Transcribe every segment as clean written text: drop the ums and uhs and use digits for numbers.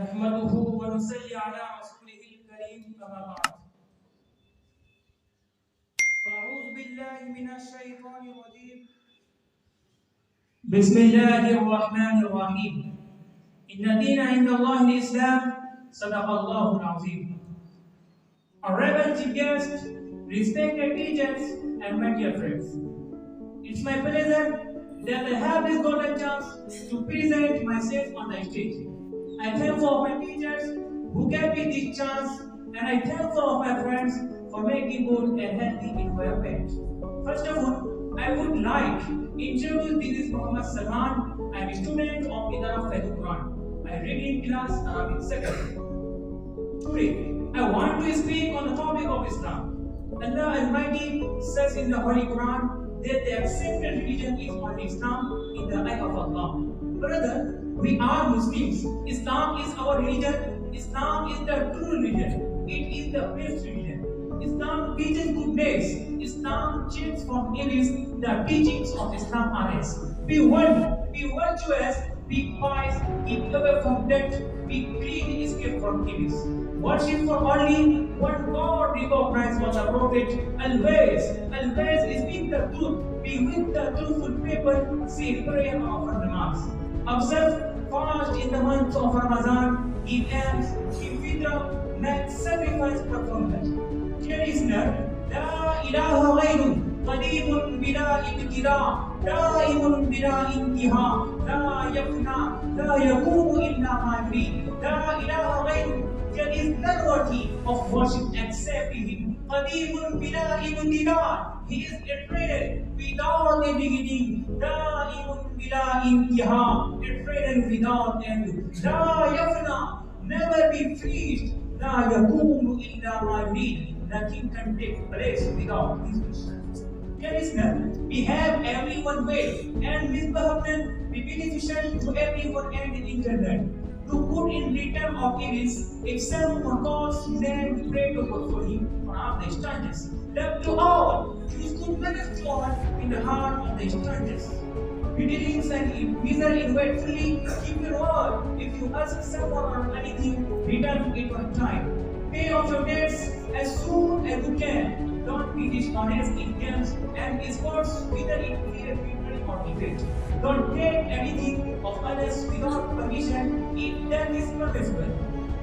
نحمده ونصلي على رسوله الكريم أما بعد فأعوذ بالله من الشيطان الرجيم بسم الله الرحمن الرحيم إن الدين عند الله الإسلام صدق الله العظيم. Honorable chief guests, respected teachers and my dear friends, it's my pleasure that I have this golden chance to present myself on the stage. I thank for my teachers who gave me this chance, and I thank for my friends for making good and healthy environment. First of all, I would like to introduce this is Muhammad Salman. I am a student of Edara Faizul. I read in class Arabic second. Today, I want to speak on the topic of Islam. Allah Almighty says in the Holy Quran that the accepted religion is only Islam in the eye of Allah. Brother, we are Muslims. Islam is our religion. Islam is the true religion. It is the best religion. Islam teaches goodness. Islam changes from evils. The teachings of Islam are as be one, be virtuous, be pious, keep away from death, be clean, escape from evils. Worship for only one God recognized for the Prophet. Always is speak the truth. Be with the truthful people. Say prayer offer namaz. Observe fast in the month of Ramadan. Give alms, give fidra, make sacrifice performance. Dear listener, La ilaha ghayru, qadibun bila ibtida, daimun bila intiha, la yafna, la yakumu illa ma yurid. La ilaha ghayru, there is none worthy of worship except Him. Qadibun bila ibtida, He is eternal without a beginning. Daimun bila intiha, eternal without end. La yafna, never be freed. La yakumu illa ma yurid. Nothing can take place without His wish. Dear listener, behave everyone well and misbehavior be beneficial to everyone and the internet. Do good in return of evils. If someone calls his name, pray to God for him for all the strangers. Love to all, use good manners to all in the heart of the strangers. Beatings and misery inwardly, keep your word. If you ask someone or anything, return it on time. Pay off your debts as soon as you can. Don't be dishonest in games and sports, whether it clear victory or defeat. Don't take anything of others without permission if that is permissible.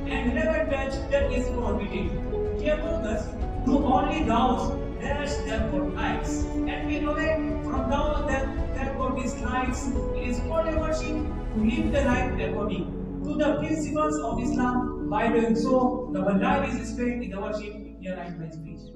And never touch that is prohibited. Dear brothers, do only those that God likes. And be away from those that God dislikes. It is only worship to live the life according to the principles of Islam. By doing so, our life is spent in the worship. Here I my speech.